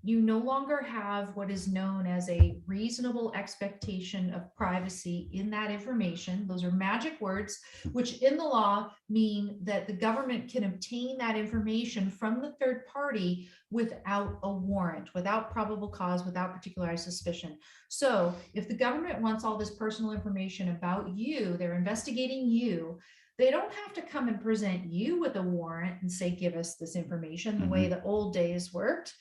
Speaker 1: you no longer have what is known as a reasonable expectation of privacy in that information. Those are magic words, which in the law mean that the government can obtain that information from the third party without a warrant, without probable cause, without particularized suspicion. So if the government wants all this personal information about you, they're investigating you, they don't have to come and present you with a warrant and say, give us this information, the way the old days worked.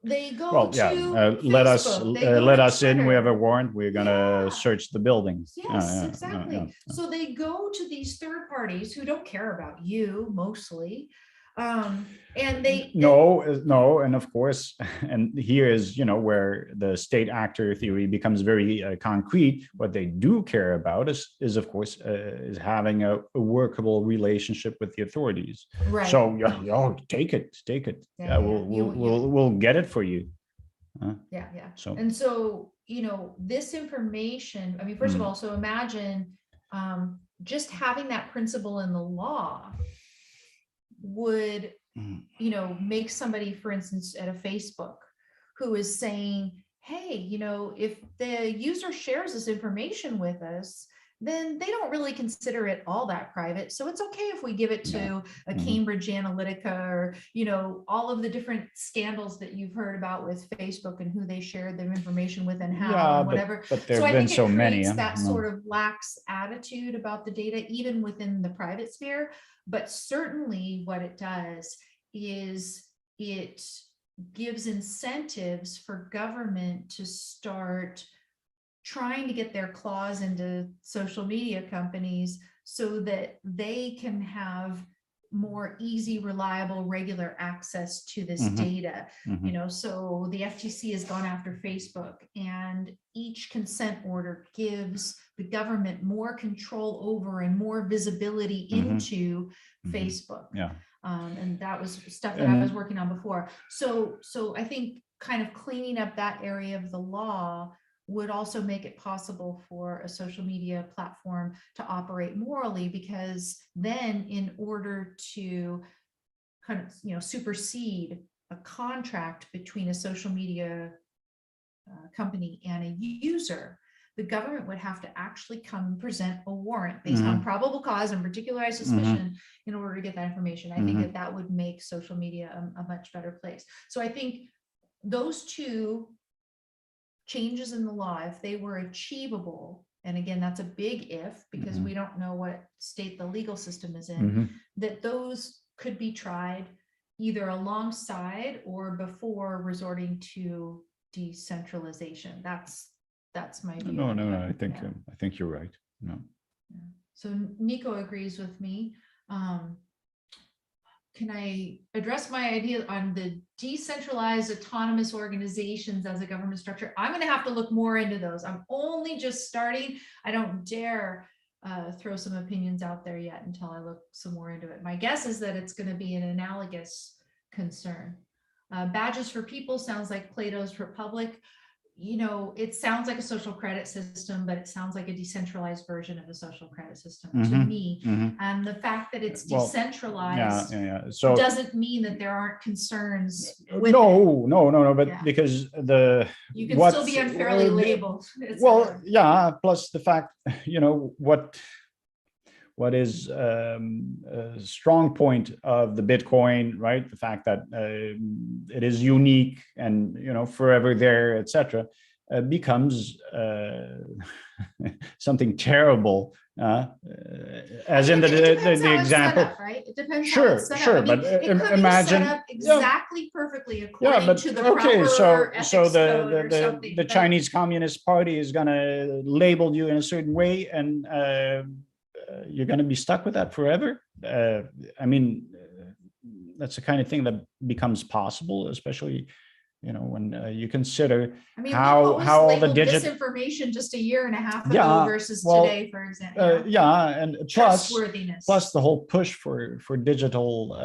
Speaker 1: They go
Speaker 2: Well,
Speaker 1: to
Speaker 2: yeah,
Speaker 1: Facebook, they go
Speaker 2: let
Speaker 1: to
Speaker 2: us in. We have a
Speaker 1: Twitter.
Speaker 2: warrant. We're gonna
Speaker 1: Yeah.
Speaker 2: search the building.
Speaker 1: Yes, exactly. So they go to these third parties who don't care about you mostly. And they
Speaker 2: No, and of course, and here is, where the state actor theory becomes very concrete. What they do care about is of course, is having a workable relationship with the authorities.
Speaker 1: right.
Speaker 2: So take it.
Speaker 1: Yeah,
Speaker 2: We'll get it for you.
Speaker 1: Yeah.
Speaker 2: So
Speaker 1: And so, this information, I mean, first of all, so imagine just having that principle in the law would, make somebody, for instance, at a Facebook who is saying, hey, if the user shares this information with us, then they don't really consider it all that private. So it's okay if we give it to a Cambridge Analytica or, all of the different scandals that you've heard about with Facebook and who they shared their information with and how and whatever.
Speaker 2: But there
Speaker 1: So
Speaker 2: have
Speaker 1: I
Speaker 2: been
Speaker 1: think
Speaker 2: so
Speaker 1: it
Speaker 2: many.
Speaker 1: creates that sort of lax attitude about the data, even within the private sphere. But certainly what it does is it gives incentives for government to start trying to get their claws into social media companies so that they can have more easy, reliable, regular access to this data. So the FTC has gone after Facebook, and each consent order gives the government more control over and more visibility into Facebook. And that was stuff that I was working on before. So I think kind of cleaning up that area of the law would also make it possible for a social media platform to operate morally, because then in order to kind of, supersede a contract between a social media company and a user, the government would have to actually come and present a warrant based on probable cause and particularized suspicion in order to get that information. I think that would make social media a much better place. So I think those two changes in the law, if they were achievable, and again, that's a big if, because we don't know what state the legal system is in, that those could be tried either alongside or before resorting to decentralization. That's my view.
Speaker 2: No, I think you're right. No.
Speaker 1: So Nico agrees with me. Can I address my idea on the decentralized autonomous organizations as a government structure? I'm going to have to look more into those. I'm only just starting. I don't dare throw some opinions out there yet until I look some more into it. My guess is that it's going to be an analogous concern. Badges for people sounds like Plato's Republic. It sounds like a social credit system, but it sounds like a decentralized version of a social credit system to me. And the fact that it's decentralized
Speaker 2: So
Speaker 1: doesn't mean that there aren't concerns with
Speaker 2: no, but because
Speaker 1: you can still be unfairly labeled.
Speaker 2: Plus the fact, what is a strong point of the Bitcoin, right? The fact that it is unique and, forever there, etc., becomes something terrible. As in the example,
Speaker 1: up, right? It depends.
Speaker 2: Sure,
Speaker 1: but
Speaker 2: imagine
Speaker 1: set up exactly perfectly according to the proper
Speaker 2: so
Speaker 1: the
Speaker 2: the Chinese Communist Party is going to label you in a certain way, and you're going to be stuck with that forever. I mean, that's the kind of thing that becomes possible, especially, when you consider how all the
Speaker 1: disinformation just a year and a half ago versus today, for example.
Speaker 2: And plus the whole push for digital,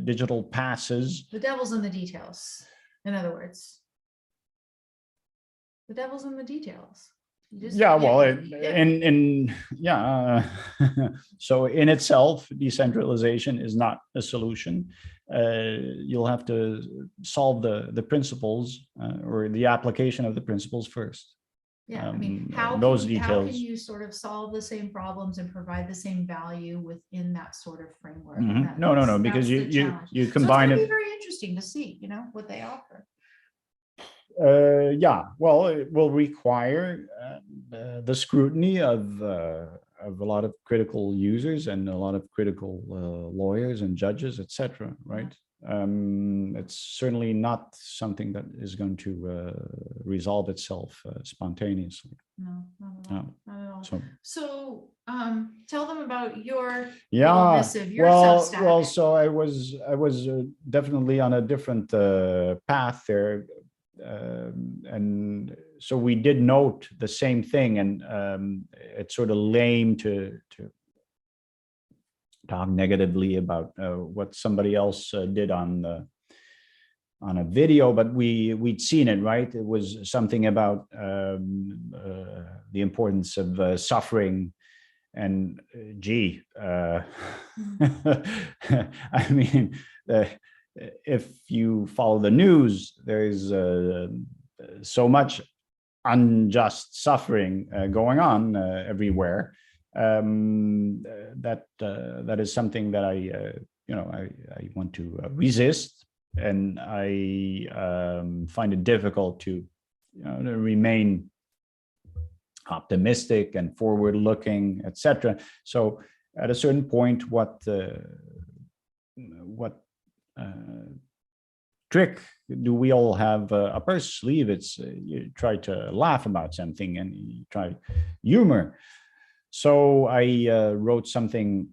Speaker 2: digital passes.
Speaker 1: The devil's in the details. In other words, the devil's in the details. You just,
Speaker 2: Yeah, well,
Speaker 1: yeah.
Speaker 2: yeah. So in itself, decentralization is not a solution. You'll have to solve the principles or the application of the principles first.
Speaker 1: Yeah, I mean,
Speaker 2: Those
Speaker 1: how can
Speaker 2: details.
Speaker 1: you sort of solve the same problems and provide the same value within that sort of framework? And
Speaker 2: Mhm. No, no, no, because
Speaker 1: that's
Speaker 2: you
Speaker 1: the challenge.
Speaker 2: you
Speaker 1: So it's
Speaker 2: combine
Speaker 1: going to
Speaker 2: it.
Speaker 1: be very interesting to see, what they offer.
Speaker 2: Yeah, well, it will require the scrutiny of a lot of critical users and a lot of critical lawyers and judges, etc. Right? It's certainly not something that is going to resolve itself spontaneously.
Speaker 1: No, not at all.
Speaker 2: No.
Speaker 1: Not at all.
Speaker 2: So
Speaker 1: So tell them about your little
Speaker 2: yeah,
Speaker 1: missive, your
Speaker 2: well,
Speaker 1: Substack.
Speaker 2: so I was definitely on a different path there, and so we did note the same thing, and it's sort of lame to talk negatively about what somebody else did on a video, but we'd seen it, right? It was something about the importance of suffering. And gee, I mean, if you follow the news, there's so much unjust suffering going on everywhere. That is something that I want to resist, and I find it difficult to to remain optimistic and forward looking, etc. So at a certain point, what trick do we all have up our sleeve? It's you try to laugh about something and you try humor. So I wrote something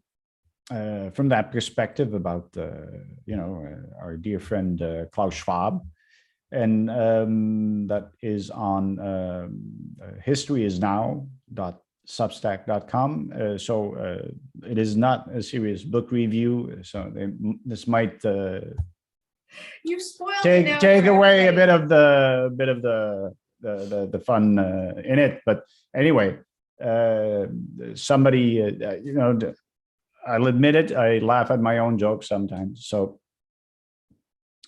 Speaker 2: from that perspective about our dear friend Klaus Schwab, and that is on historyisnow.substack.com. It is not a serious book review, so this might
Speaker 1: You spoiled it now
Speaker 2: take
Speaker 1: for
Speaker 2: away a
Speaker 1: everybody.
Speaker 2: bit of the fun in it. But anyway, somebody I'll admit it, I laugh at my own jokes sometimes. So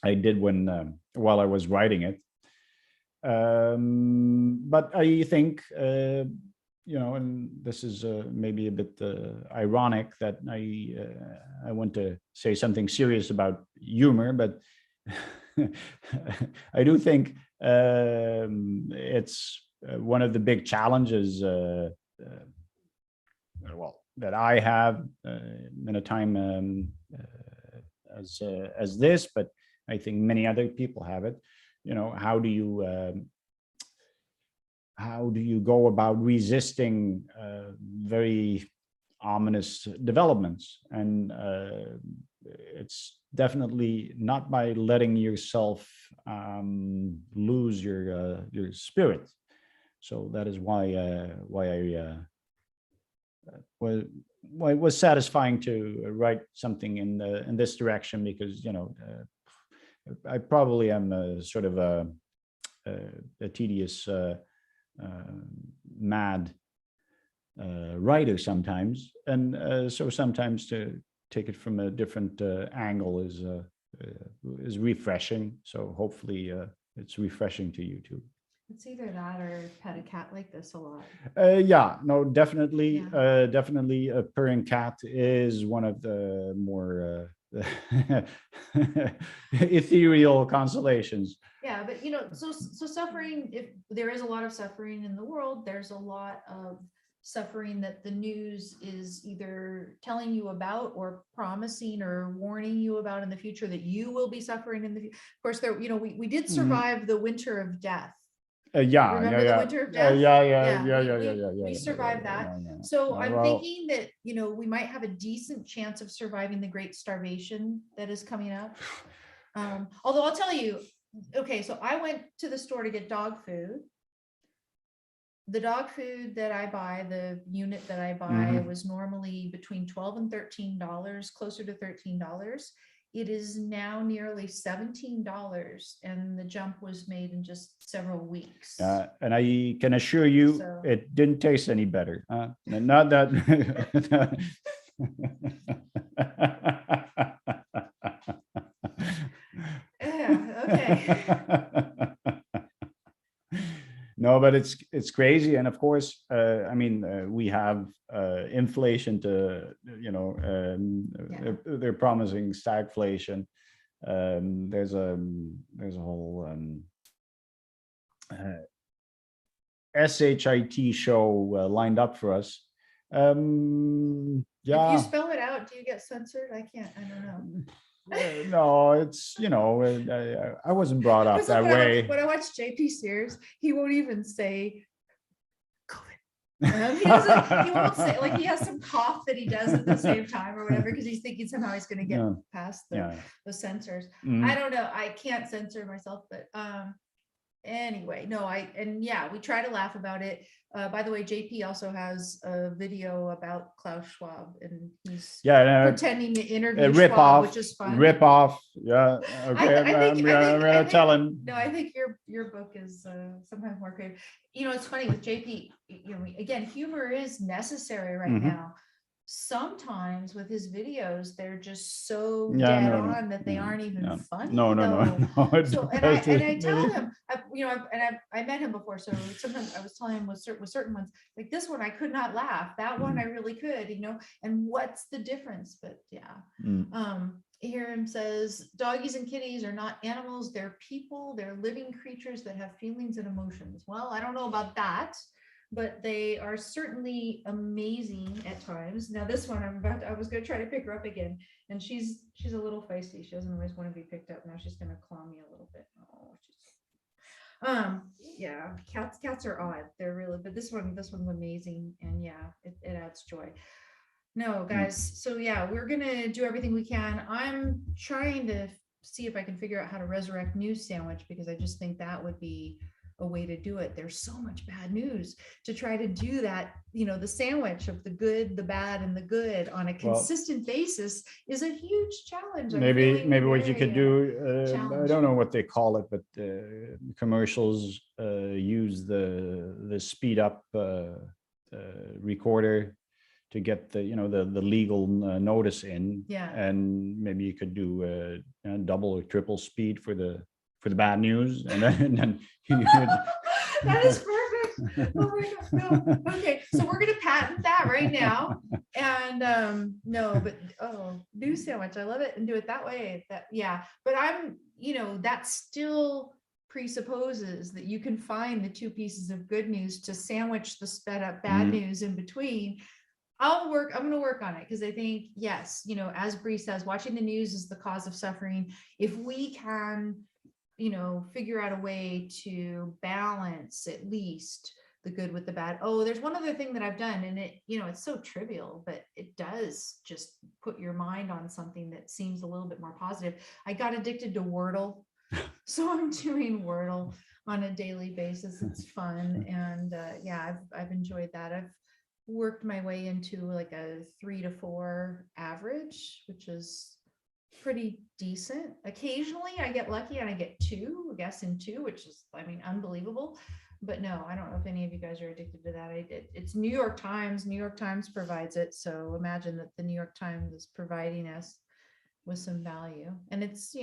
Speaker 2: I did when while I was writing it. But I think and this is maybe a bit ironic that I want to say something serious about humor, but I do think it's one of the big challenges. Well, that I have in a time as this, but I think many other people have it. How do you go about resisting very ominous developments? And it's definitely not by letting yourself lose your spirit. So that is why I was why it was satisfying to write something in this direction, because I probably am a sort of a tedious mad writer sometimes, and so sometimes to take it from a different angle is refreshing. So hopefully it's refreshing to you too.
Speaker 1: It's either that or pet a cat like this a lot.
Speaker 2: Yeah, no, definitely,
Speaker 1: Yeah.
Speaker 2: definitely a purring cat is one of the more ethereal consolations.
Speaker 1: Yeah, but so suffering, if there is a lot of suffering in the world, there's a lot of suffering that the news is either telling you about or promising or warning you about in the future that you will be suffering in the future. Of course, we did survive the winter of death. Remember the winter of death? We survived that. So I'm thinking that, we might have a decent chance of surviving the great starvation that is coming up. Although I'll tell you, okay, so I went to the store to get dog food. The dog food that I buy, the unit that I buy was normally between $12 and $13, closer to $13. it is now nearly $17, and the jump was made in just several weeks.
Speaker 2: And I can assure you,
Speaker 1: So-
Speaker 2: it didn't taste any better. Not that.
Speaker 1: Yeah, okay.
Speaker 2: No, but it's crazy, and of course, I mean, we have inflation to,
Speaker 1: Yeah.
Speaker 2: they're promising stagflation. There's a whole SHIT show lined up for us.
Speaker 1: If you
Speaker 2: Yeah.
Speaker 1: spell it out, do you get censored? I don't know.
Speaker 2: No, it's, I wasn't brought up that way.
Speaker 1: When I watch JP Sears, he won't even say COVID. He won't say, like, he has some cough that he does at the same time or whatever, because he's thinking somehow he's going to get
Speaker 2: Yeah.
Speaker 1: past
Speaker 2: Yeah.
Speaker 1: the censors.
Speaker 2: Mhm.
Speaker 1: I don't know. I can't censor myself, but anyway, no, we try to laugh about it. By the way, JP also has a video about Klaus Schwab, and he's pretending to interview
Speaker 2: rip
Speaker 1: Schwab,
Speaker 2: off,
Speaker 1: which is fun.
Speaker 2: rip off. Yeah. Okay. I'm gonna tell him.
Speaker 1: No, I think your book is sometimes more creative. It's funny with JP. Again, humor is necessary right
Speaker 2: Mhm.
Speaker 1: now. Sometimes with his videos, they're just so
Speaker 2: Yeah,
Speaker 1: dead
Speaker 2: no,
Speaker 1: on that they aren't even
Speaker 2: no.
Speaker 1: funny.
Speaker 2: No.
Speaker 1: So, and I tell him, I met him before, so sometimes I was telling him with certain ones, like this one I could not laugh, that one I really could, and what's the difference? But yeah, hear him says, doggies and kitties are not animals, they're people, they're living creatures that have feelings and emotions. Well, I don't know about that, but they are certainly amazing at times. Now this one I was going to try to pick her up again, and she's a little feisty. She doesn't always want to be picked up. Now she's going to claw me a little bit. Yeah, cats are odd. They're really, but this one's amazing, and yeah, it adds joy. No, guys. So yeah, we're gonna do everything we can. I'm trying to see if I can figure out how to resurrect news sandwich, because I just think that would be a way to do it. There's so much bad news to try to do that. The sandwich of the good, the bad, and the good on a consistent basis is a huge challenge.
Speaker 2: Maybe what you could do, I don't know what they call it, but commercials use the speed up recorder to get the legal notice in.
Speaker 1: Yeah.
Speaker 2: And maybe you could do double or triple speed for the bad news, and then
Speaker 1: that is perfect. Oh my God. No. Okay, so we're gonna patent that right now. And no, but news sandwich, I love it, and do it that way. But that still presupposes that you can find the two pieces of good news to sandwich the sped up bad news in between. I'm going to work on it, because I think, yes, as Bree says, watching the news is the cause of suffering. If we can, figure out a way to balance at least the good with the bad. Oh, there's one other thing that I've done, and it's so trivial, but it does just put your mind on something that seems a little bit more positive. I got addicted to Wordle. So I'm doing Wordle on a daily basis. It's fun. And I've enjoyed that. I've worked my way into like a 3 to 4 average, which is pretty decent. Occasionally I get lucky and I get 2, I guess, in 2, which is, unbelievable. But no, I don't know if any of you guys are addicted to that. It's New York Times. New York Times provides it. So imagine that the New York Times is providing us with some value. And it's,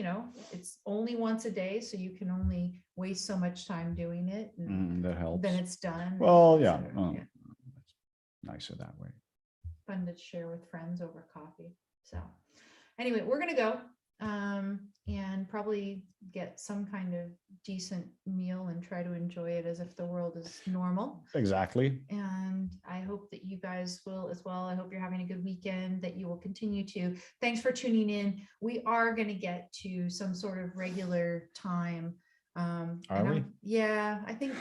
Speaker 1: it's only once a day, so you can only waste so much time doing it. And
Speaker 2: that helps.
Speaker 1: then it's done.
Speaker 2: Well, yeah. Nicer that way.
Speaker 1: Fun to share with friends over coffee. So anyway, we're going to go and probably get some kind of decent meal and try to enjoy it as if the world is normal.
Speaker 2: Exactly.
Speaker 1: And I hope that you guys will as well. I hope you're having a good weekend, that you will continue to. Thanks for tuning in. We are going to get to some sort of regular time.
Speaker 2: Are we?
Speaker 1: Yeah, I think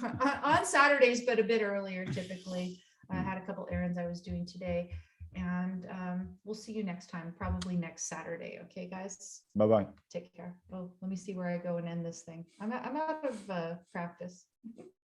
Speaker 1: on Saturdays, but a bit earlier typically. I had a couple errands I was doing today, and we'll see you next time, probably next Saturday. Okay, guys?
Speaker 2: Bye-bye.
Speaker 1: Take care. Oh, let me see where I go and end this thing. I'm out of practice.